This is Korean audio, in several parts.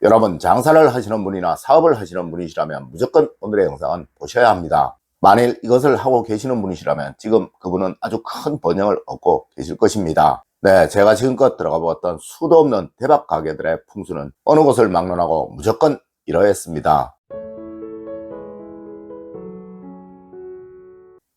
여러분, 장사를 하시는 분이나 사업을 하시는 분이시라면 무조건 오늘의 영상은 보셔야 합니다. 만일 이것을 하고 계시는 분이시라면 지금 그분은 아주 큰 번영을 얻고 계실 것입니다. 네, 제가 지금껏 들어가 보았던 수도 없는 대박 가게들의 풍수는 어느 곳을 막론하고 무조건 이러했습니다.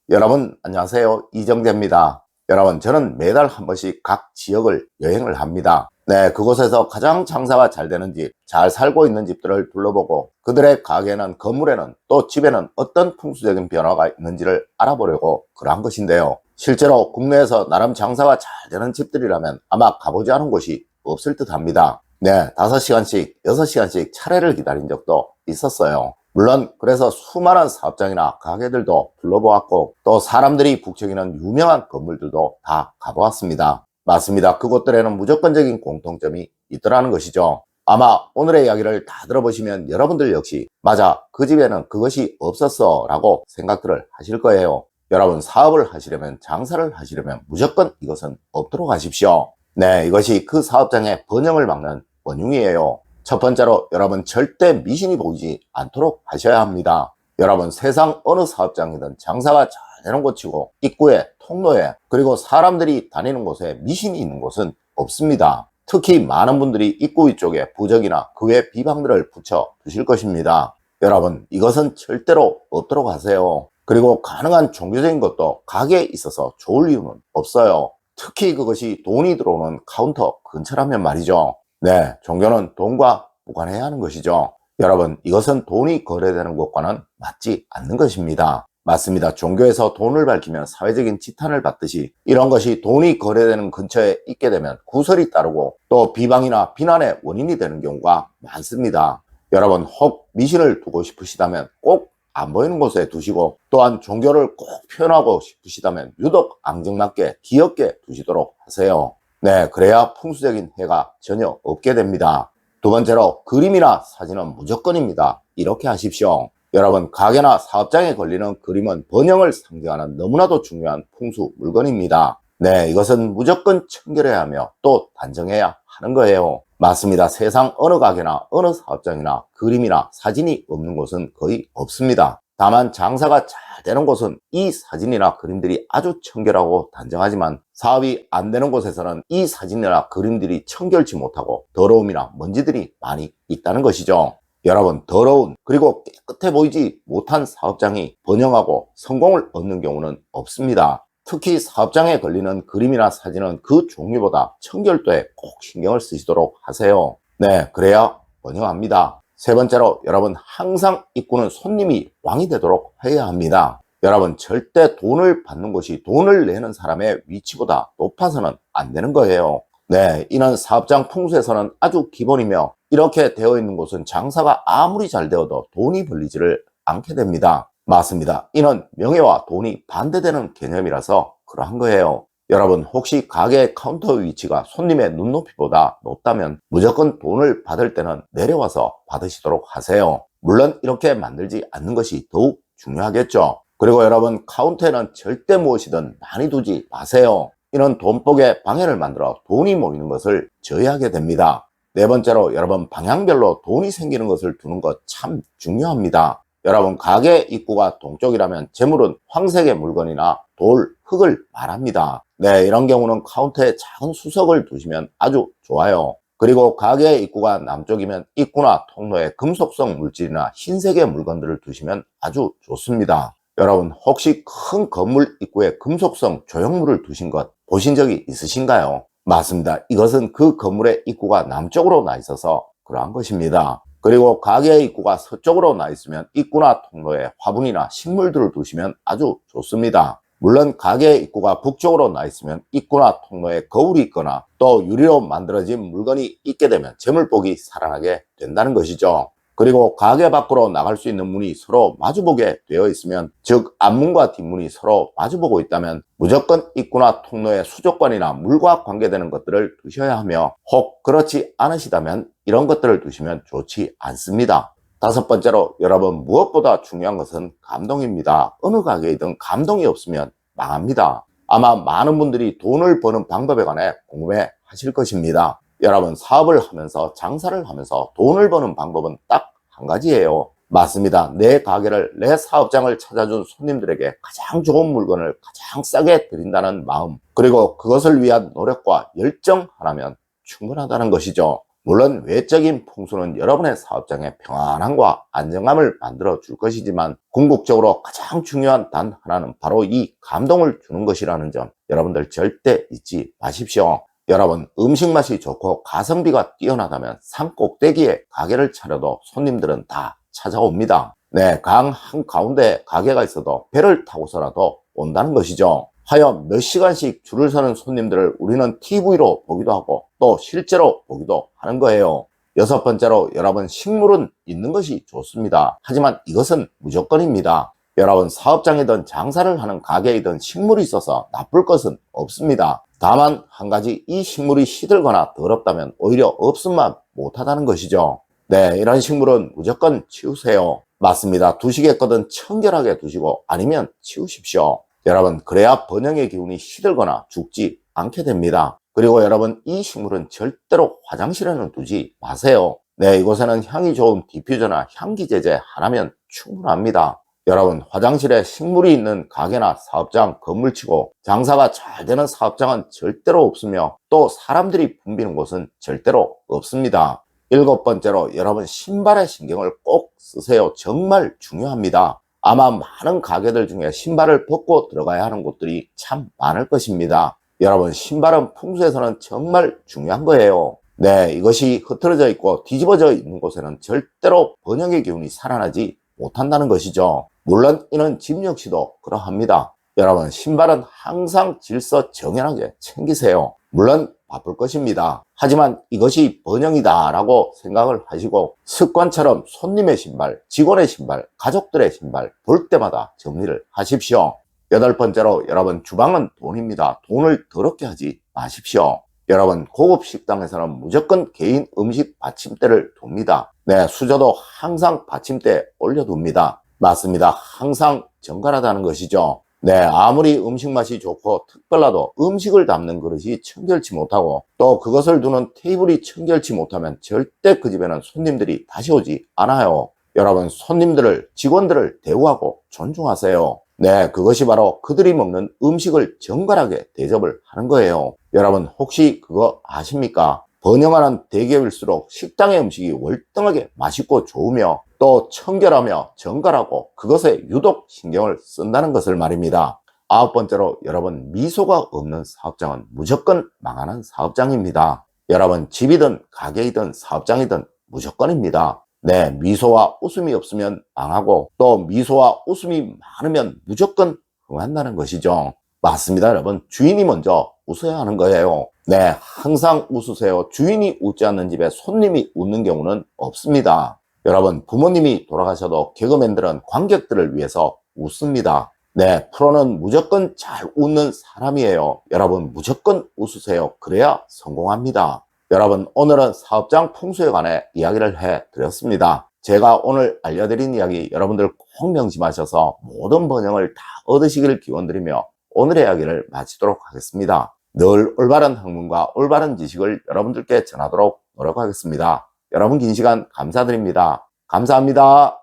여러분 안녕하세요, 이정재입니다. 여러분, 저는 매달 한 번씩 각 지역을 여행을 합니다. 네, 그곳에서 가장 장사가 잘 되는 집, 잘 살고 있는 집들을 둘러보고 그들의 가게는, 건물에는, 또 집에는 어떤 풍수적인 변화가 있는지를 알아보려고 그러한 것인데요. 실제로 국내에서 나름 장사가 잘 되는 집들이라면 아마 가보지 않은 곳이 없을 듯 합니다. 네, 5시간씩, 6시간씩 차례를 기다린 적도 있었어요. 물론 그래서 수많은 사업장이나 가게들도 둘러보았고 또 사람들이 북적이는 유명한 건물들도 다 가보았습니다. 맞습니다. 그곳들에는 무조건적인 공통점이 있더라는 것이죠. 아마 오늘의 이야기를 다 들어보시면 여러분들 역시 맞아, 그 집에는 그것이 없었어 라고 생각들을 하실 거예요. 여러분, 사업을 하시려면, 장사를 하시려면 무조건 이것은 없도록 하십시오. 네, 이것이 그 사업장의 번영을 막는 원흉이에요. 첫 번째로 여러분, 절대 미신이 보이지 않도록 하셔야 합니다. 여러분, 세상 어느 사업장이든 장사가 잘 되는 곳이고 입구에, 통로에, 그리고 사람들이 다니는 곳에 미신이 있는 곳은 없습니다. 특히 많은 분들이 입구 위쪽에 부적이나 그 외 비방들을 붙여 두실 것입니다. 여러분, 이것은 절대로 없도록 하세요. 그리고 가능한 종교적인 것도 가게에 있어서 좋을 이유는 없어요. 특히 그것이 돈이 들어오는 카운터 근처라면 말이죠. 네, 종교는 돈과 무관해야 하는 것이죠. 여러분, 이것은 돈이 거래되는 곳과는 맞지 않는 것입니다. 맞습니다. 종교에서 돈을 밝히면 사회적인 지탄을 받듯이 이런 것이 돈이 거래되는 근처에 있게 되면 구설이 따르고 또 비방이나 비난의 원인이 되는 경우가 많습니다. 여러분, 혹 미신을 두고 싶으시다면 꼭 안 보이는 곳에 두시고, 또한 종교를 꼭 표현하고 싶으시다면 유독 앙증맞게 귀엽게 두시도록 하세요. 네, 그래야 풍수적인 해가 전혀 없게 됩니다. 두 번째로, 그림이나 사진은 무조건입니다. 이렇게 하십시오. 여러분, 가게나 사업장에 걸리는 그림은 번영을 상징하는 너무나도 중요한 풍수 물건입니다. 네, 이것은 무조건 청결해야 하며 또 단정해야 하는 거예요. 맞습니다. 세상 어느 가게나 어느 사업장이나 그림이나 사진이 없는 곳은 거의 없습니다. 다만 장사가 잘 되는 곳은 이 사진이나 그림들이 아주 청결하고 단정하지만 사업이 안 되는 곳에서는 이 사진이나 그림들이 청결치 못하고 더러움이나 먼지들이 많이 있다는 것이죠. 여러분, 더러운 그리고 깨끗해 보이지 못한 사업장이 번영하고 성공을 얻는 경우는 없습니다. 특히 사업장에 걸리는 그림이나 사진은 그 종류보다 청결도에 꼭 신경을 쓰시도록 하세요. 네, 그래야 번영합니다. 세 번째로, 여러분, 항상 입구는 손님이 왕이 되도록 해야 합니다. 여러분, 절대 돈을 받는 곳이 돈을 내는 사람의 위치보다 높아서는 안 되는 거예요. 네, 이는 사업장 풍수에서는 아주 기본이며 이렇게 되어 있는 곳은 장사가 아무리 잘 되어도 돈이 벌리지를 않게 됩니다. 맞습니다. 이는 명예와 돈이 반대되는 개념이라서 그러한 거예요. 여러분, 혹시 가게 카운터 위치가 손님의 눈높이보다 높다면 무조건 돈을 받을 때는 내려와서 받으시도록 하세요. 물론 이렇게 만들지 않는 것이 더욱 중요하겠죠. 그리고 여러분, 카운터에는 절대 무엇이든 많이 두지 마세요. 이는 돈복에 방해를 만들어 돈이 모이는 것을 저해하게 됩니다. 네 번째로, 여러분, 방향별로 돈이 생기는 것을 두는 것 참 중요합니다. 여러분, 가게 입구가 동쪽이라면 재물은 황색의 물건이나 돌, 흙을 말합니다. 네, 이런 경우는 카운터에 작은 수석을 두시면 아주 좋아요. 그리고 가게 입구가 남쪽이면 입구나 통로에 금속성 물질이나 흰색의 물건들을 두시면 아주 좋습니다. 여러분, 혹시 큰 건물 입구에 금속성 조형물을 두신 것 보신 적이 있으신가요? 맞습니다. 이것은 그 건물의 입구가 남쪽으로 나 있어서 그러한 것입니다. 그리고 가게의 입구가 서쪽으로 나 있으면 입구나 통로에 화분이나 식물들을 두시면 아주 좋습니다. 물론 가게의 입구가 북쪽으로 나 있으면 입구나 통로에 거울이 있거나 또 유리로 만들어진 물건이 있게 되면 재물복이 살아나게 된다는 것이죠. 그리고 가게 밖으로 나갈 수 있는 문이 서로 마주보게 되어 있으면, 즉 앞문과 뒷문이 서로 마주보고 있다면 무조건 입구나 통로에 수족관이나 물과 관계되는 것들을 두셔야 하며, 혹 그렇지 않으시다면 이런 것들을 두시면 좋지 않습니다. 다섯 번째로, 여러분, 무엇보다 중요한 것은 감동입니다. 어느 가게이든 감동이 없으면 망합니다. 아마 많은 분들이 돈을 버는 방법에 관해 궁금해 하실 것입니다. 여러분, 사업을 하면서 장사를 하면서 돈을 버는 방법은 딱 한 가지예요. 맞습니다. 내 가게를, 내 사업장을 찾아준 손님들에게 가장 좋은 물건을 가장 싸게 드린다는 마음, 그리고 그것을 위한 노력과 열정 하나면 충분하다는 것이죠. 물론 외적인 풍수는 여러분의 사업장에 평안함과 안정감을 만들어 줄 것이지만 궁극적으로 가장 중요한 단 하나는 바로 이 감동을 주는 것이라는 점, 여러분들 절대 잊지 마십시오. 여러분, 음식 맛이 좋고 가성비가 뛰어나다면 산 꼭대기에 가게를 차려도 손님들은 다 찾아옵니다. 네, 강 한가운데 가게가 있어도 배를 타고서라도 온다는 것이죠. 하여 몇 시간씩 줄을 서는 손님들을 우리는 TV로 보기도 하고 또 실제로 보기도 하는 거예요. 여섯 번째로, 여러분, 식물은 있는 것이 좋습니다. 하지만 이것은 무조건입니다. 여러분, 사업장이든 장사를 하는 가게이든 식물이 있어서 나쁠 것은 없습니다. 다만 한 가지, 이 식물이 시들거나 더럽다면 오히려 없음만 못하다는 것이죠. 네, 이런 식물은 무조건 치우세요. 맞습니다. 두시겠거든 청결하게 두시고 아니면 치우십시오. 여러분, 그래야 번영의 기운이 시들거나 죽지 않게 됩니다. 그리고 여러분, 이 식물은 절대로 화장실에는 두지 마세요. 네, 이곳에는 향이 좋은 디퓨저나 향기 제제 하나면 충분합니다. 여러분, 화장실에 식물이 있는 가게나 사업장, 건물치고 장사가 잘 되는 사업장은 절대로 없으며 또 사람들이 붐비는 곳은 절대로 없습니다. 일곱 번째로, 여러분, 신발에 신경을 꼭 쓰세요. 정말 중요합니다. 아마 많은 가게들 중에 신발을 벗고 들어가야 하는 곳들이 참 많을 것입니다. 여러분, 신발은 풍수에서는 정말 중요한 거예요. 네, 이것이 흐트러져 있고 뒤집어져 있는 곳에는 절대로 번영의 기운이 살아나지 못한다는 것이죠. 물론 이는 집 역시도 그러합니다. 여러분, 신발은 항상 질서 정연하게 챙기세요. 물론 바쁠 것입니다. 하지만 이것이 번영이다 라고 생각을 하시고 습관처럼 손님의 신발, 직원의 신발, 가족들의 신발 볼 때마다 정리를 하십시오. 여덟 번째로, 여러분, 주방은 돈입니다. 돈을 더럽게 하지 마십시오. 여러분, 고급 식당에서는 무조건 개인 음식 받침대를 둡니다. 네, 수저도 항상 받침대에 올려둡니다. 맞습니다. 항상 정갈하다는 것이죠. 네, 아무리 음식 맛이 좋고 특별하도 음식을 담는 그릇이 청결치 못하고 또 그것을 두는 테이블이 청결치 못하면 절대 그 집에는 손님들이 다시 오지 않아요. 여러분, 손님들을, 직원들을 대우하고 존중하세요. 네, 그것이 바로 그들이 먹는 음식을 정갈하게 대접을 하는 거예요. 여러분, 혹시 그거 아십니까? 번영하는 대기업일수록 식당의 음식이 월등하게 맛있고 좋으며 또 청결하며 정갈하고 그것에 유독 신경을 쓴다는 것을 말입니다. 아홉 번째로, 여러분, 미소가 없는 사업장은 무조건 망하는 사업장입니다. 여러분, 집이든 가게이든 사업장이든 무조건입니다. 네, 미소와 웃음이 없으면 망하고 또 미소와 웃음이 많으면 무조건 흥한다는 것이죠. 맞습니다. 여러분, 주인이 먼저 웃어야 하는 거예요. 네, 항상 웃으세요. 주인이 웃지 않는 집에 손님이 웃는 경우는 없습니다. 여러분, 부모님이 돌아가셔도 개그맨들은 관객들을 위해서 웃습니다. 네, 프로는 무조건 잘 웃는 사람이에요. 여러분, 무조건 웃으세요. 그래야 성공합니다. 여러분, 오늘은 사업장 풍수에 관해 이야기를 해드렸습니다. 제가 오늘 알려드린 이야기 여러분들 꼭 명심하셔서 모든 번영을 다 얻으시기를 기원드리며 오늘의 이야기를 마치도록 하겠습니다. 늘 올바른 학문과 올바른 지식을 여러분들께 전하도록 노력하겠습니다. 여러분, 긴 시간 감사드립니다. 감사합니다.